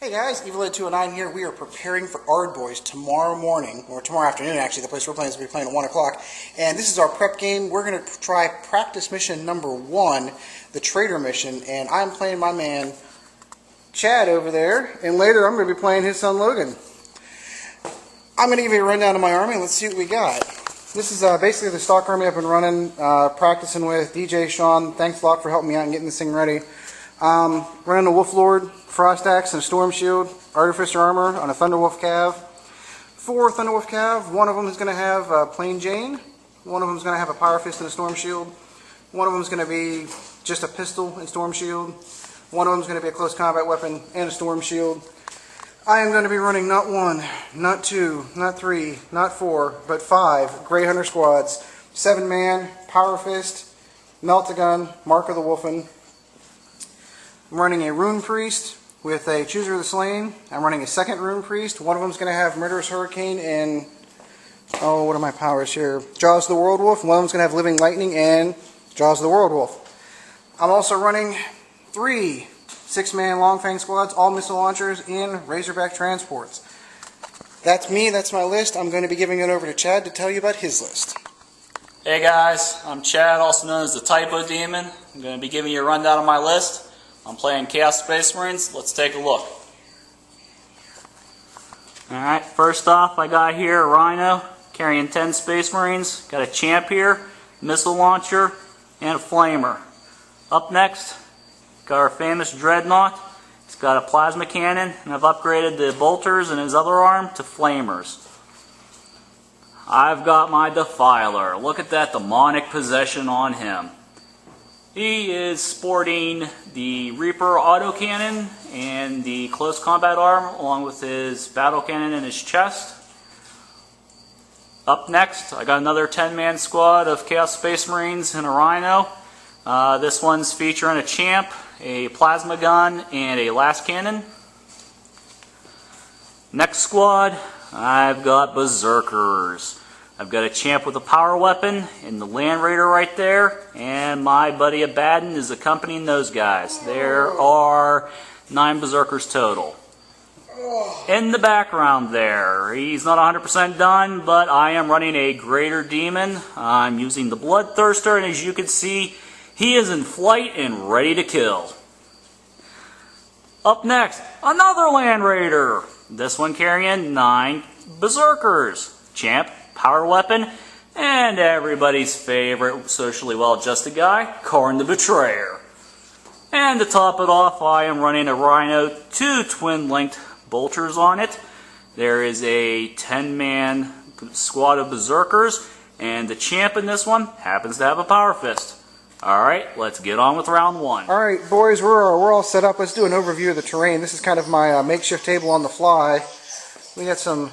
Hey guys, Evil209 here. We are preparing for Ard Boyz tomorrow morning, or tomorrow afternoon actually. The place we're playing is going to be playing at 1 o'clock. And this is our prep game. We're going to try practice mission number 1, the Trader mission. And I'm playing my man, Chad, over there. And later I'm going to be playing his son, Logan. I'm going to give you a rundown of my army. Let's see what we got. This is basically the stock army I've been running, practicing with DJ Sean. Thanks a lot for helping me out and getting this thing ready. Running a Wolf Lord, Frost Axe, and a Storm Shield, Artificer Armor on a Thunderwolf Cav. 4 Thunderwolf Cav, one of them is going to have a Plain Jane, one of them is going to have a Power Fist and a Storm Shield, one of them is going to be just a pistol and Storm Shield, one of them is going to be a close combat weapon and a Storm Shield. I am going to be running not 1, not 2, not 3, not 4, but 5 Grey Hunter squads, 7-man, Power Fist, Melt-A-Gun, Mark of the Wolfen. I'm running a Rune Priest with a Chooser of the Slain. I'm running a second Rune Priest. One of them is going to have Murderous Hurricane and, oh, what are my powers here? Jaws of the World Wolf. One of them is going to have Living Lightning and Jaws of the World Wolf. I'm also running 3 6-man Longfang squads, all missile launchers in Razorback transports. That's me. That's my list. I'm going to be giving it over to Chad to tell you about his list. Hey guys, I'm Chad, also known as the Typodeamon. I'm going to be giving you a rundown of my list. I'm playing Chaos Space Marines. Let's take a look. Alright, first off I got here a Rhino carrying 10 Space Marines. Got a Champ here, missile launcher, and a Flamer. Up next, got our famous Dreadnought. It's got a plasma cannon, and I've upgraded the bolters in his other arm to Flamers. I've got my Defiler. Look at that demonic possession on him. He is sporting the Reaper autocannon and the close combat arm along with his battle cannon in his chest. Up next, I got another 10-man squad of Chaos Space Marines and a Rhino. This one's featuring a Champ, a plasma gun, and a last cannon. Next squad, I've got Berserkers. I've got a Champ with a power weapon and the Land Raider right there, and my buddy Abaddon is accompanying those guys. There are 9 Berserkers total. In the background there, he's not 100% done, but I am running a Greater Demon. I'm using the Bloodthirster, and as you can see, he is in flight and ready to kill. Up next, another Land Raider. This one carrying 9 Berserkers. Champ, power weapon, and everybody's favorite socially well-adjusted guy, Karn the Betrayer. And to top it off, I am running a Rhino, 2 twin-linked bolters on it. There is a 10-man squad of Berserkers, and the Champ in this one happens to have a Power Fist. Alright, let's get on with round 1. Alright, boys, we're all set up. Let's do an overview of the terrain. This is kind of my makeshift table on the fly. We got some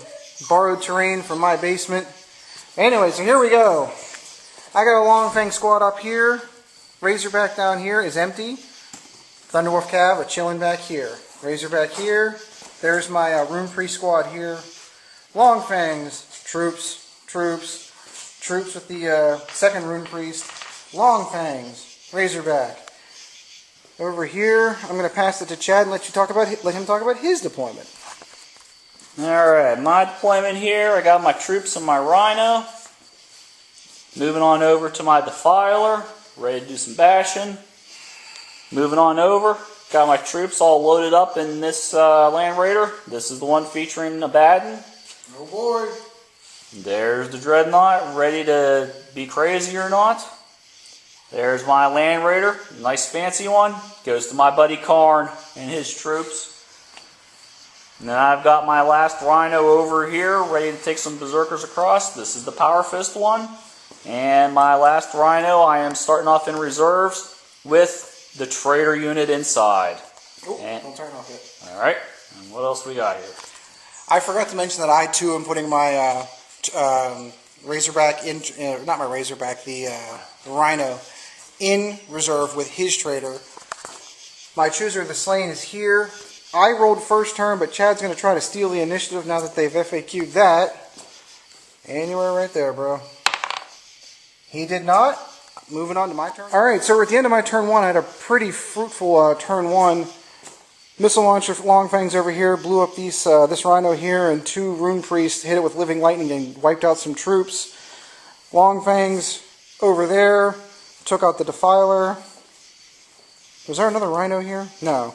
borrowed terrain from my basement. Anyway, so here we go. I got a Longfang squad up here. Razorback down here is empty. Thunderwolf Cav chilling back here. Razorback here. There's my Rune Priest squad here. Longfangs, troops with the second Rune Priest. Longfangs, Razorback. Over here, I'm going to pass it to Chad and let him talk about his deployment. Alright, my deployment here, I got my troops and my Rhino. Moving on over to my Defiler, ready to do some bashing. Moving on over, got my troops all loaded up in this Land Raider. This is the one featuring Abaddon. Oh boy. There's the Dreadnought, ready to be crazy or not. There's my Land Raider, nice fancy one. Goes to my buddy Karn and his troops. And then I've got my last Rhino over here, ready to take some Berserkers across. This is the Power Fist one. And my last Rhino, I am starting off in reserves with the Trader unit inside. Oh, don't turn off yet. Alright, and what else we got here? I forgot to mention that I too am putting my Razorback in, not my Razorback, the Rhino in reserve with his Trader. My Chooser of the Slain is here. I rolled first turn, but Chad's going to try to steal the initiative now that they've FAQ'd that. Anywhere right there, bro. He did not. Moving on to my turn. Alright, so we're at the end of my turn 1. I had a pretty fruitful turn 1. Missile launcher Longfangs over here blew up this rhino here, and 2 rune priests hit it with living lightning and wiped out some troops. Longfangs over there took out the defiler. Was there another rhino here? No.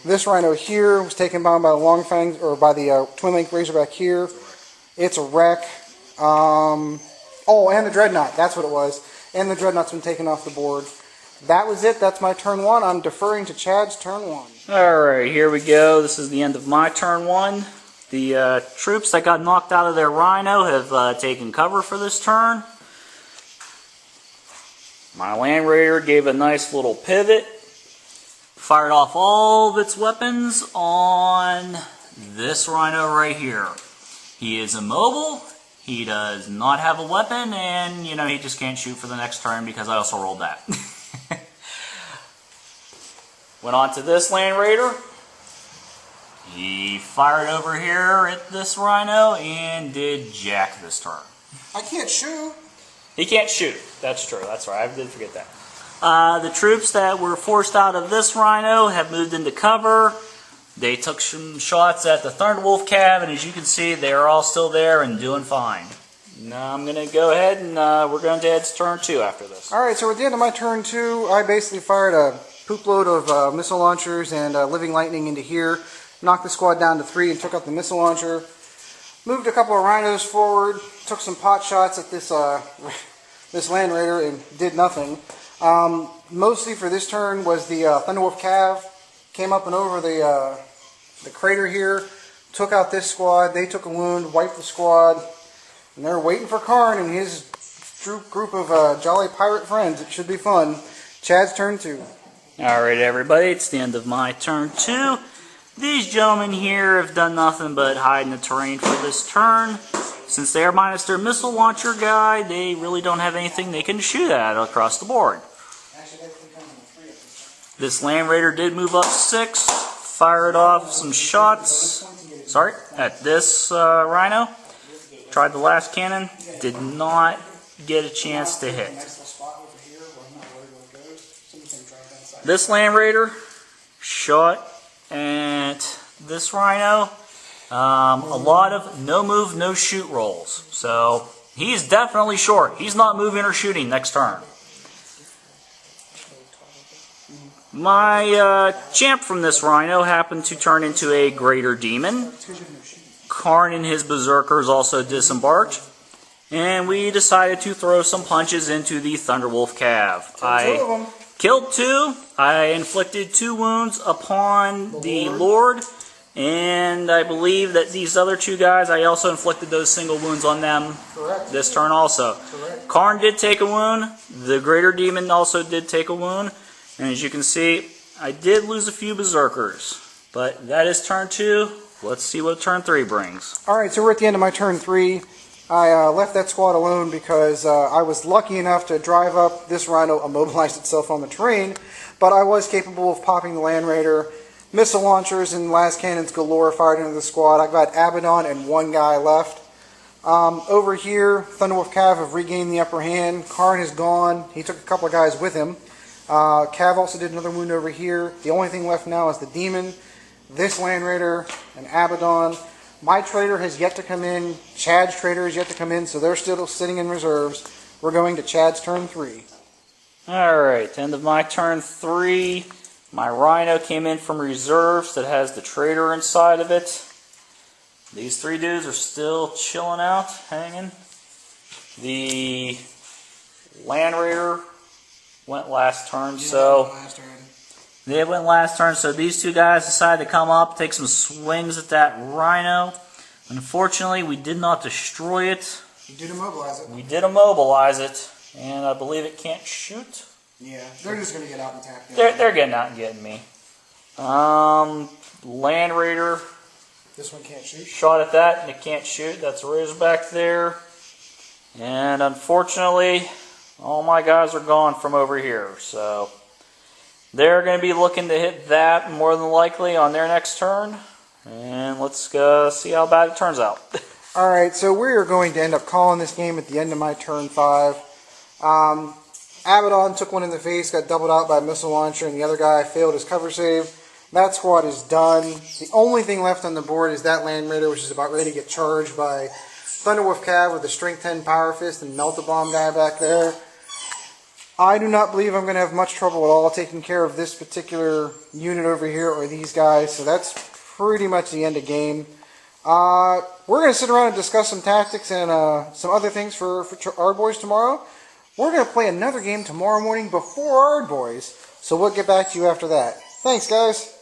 This rhino here was taken down by the Longfangs, or by the Twin Link Razorback here. It's a wreck. Oh, and the Dreadnought. That's what it was. And the Dreadnought's been taken off the board. That was it. That's my turn 1. I'm deferring to Chad's turn 1. Alright, here we go. This is the end of my turn 1. The troops that got knocked out of their rhino have taken cover for this turn. My Land Raider gave a nice little pivot. Fired off all of its weapons on this rhino right here. He is immobile. He does not have a weapon, and you know, he just can't shoot for the next turn because I also rolled that. Went on to this Land Raider. He fired over here at this rhino and did jack this turn. I can't shoot. He can't shoot. That's true. That's right. I did forget that. The troops that were forced out of this rhino have moved into cover. They took some shots at the Thunderwolf Cav, and as you can see, they are all still there and doing fine. Now I'm going to go ahead and we're going to head to turn 2 after this. Alright, so at the end of my turn 2, I basically fired a poop load of missile launchers and living lightning into here. Knocked the squad down to 3 and took out the missile launcher. Moved a couple of rhinos forward. Took some pot shots at this this Land Raider and did nothing. Mostly for this turn was the Thunderwolf Cav. Came up and over the crater here. Took out this squad. They took a wound. Wiped the squad. And they're waiting for Karn and his group of jolly pirate friends. It should be fun. Chad's turn 2. Alright everybody, it's the end of my turn 2. These gentlemen here have done nothing but hide in the terrain for this turn. Since they are minus their missile launcher guy, they really don't have anything they can shoot at across the board. This Land Raider did move up 6, fired off some shots, at this rhino. Tried the last cannon, did not get a chance to hit. This Land Raider shot at this rhino. A lot of no move, no shoot rolls. So he's definitely short. He's not moving or shooting next turn. My champ from this rhino happened to turn into a greater demon. Karn and his berserkers also disembarked. And we decided to throw some punches into the Thunderwolf Cav. I killed 2. I inflicted 2 wounds upon the Lord. And I believe that these other 2 guys, I also inflicted those single wounds on them this turn also. Karn did take a wound. The greater demon also did take a wound. And as you can see, I did lose a few berserkers. But that is turn 2. Let's see what turn 3 brings. Alright, so we're at the end of my turn 3. I left that squad alone because I was lucky enough to drive up. This rhino immobilized itself on the terrain, but I was capable of popping the Land Raider. Missile launchers and last cannons galore fired into the squad. I've got Abaddon and 1 guy left. Over here, Thunderwolf Cav have regained the upper hand. Karn is gone. He took a couple of guys with him. Cav also did another wound over here. The only thing left now is the Demon, this Land Raider, and Abaddon. My trader has yet to come in. Chad's trader has yet to come in, so they're still sitting in reserves. We're going to Chad's turn 3. Alright, end of my turn 3. My rhino came in from reserves that has the trader inside of it. These 3 dudes are still chilling out, hanging. The Land Raider went last turn, so they went last turn, so these 2 guys decided to come up, take some swings at that rhino. Unfortunately, we did not destroy it. You did immobilize it. We did immobilize it, and I believe it can't shoot. Yeah, they're just going to get out and attack. They're getting out and getting me. Land Raider. This one can't shoot. Shot at that, and it can't shoot. That's a Razorback there. And unfortunately, all my guys are gone from over here, so they're going to be looking to hit that more than likely on their next turn. And let's go see how bad it turns out. Alright, so we're going to end up calling this game at the end of my turn 5. Abaddon took one in the face, got doubled out by a missile launcher, and the other guy failed his cover save. That squad is done. The only thing left on the board is that Land Raider, which is about ready to get charged by Thunderwolf Cav with the Strength 10 Power Fist and Melt-A-Bomb guy back there. I do not believe I'm going to have much trouble at all taking care of this particular unit over here or these guys, so that's pretty much the end of game. We're going to sit around and discuss some tactics and some other things for Ard Boyz tomorrow. We're going to play another game tomorrow morning before Ard Boyz, so we'll get back to you after that. Thanks, guys.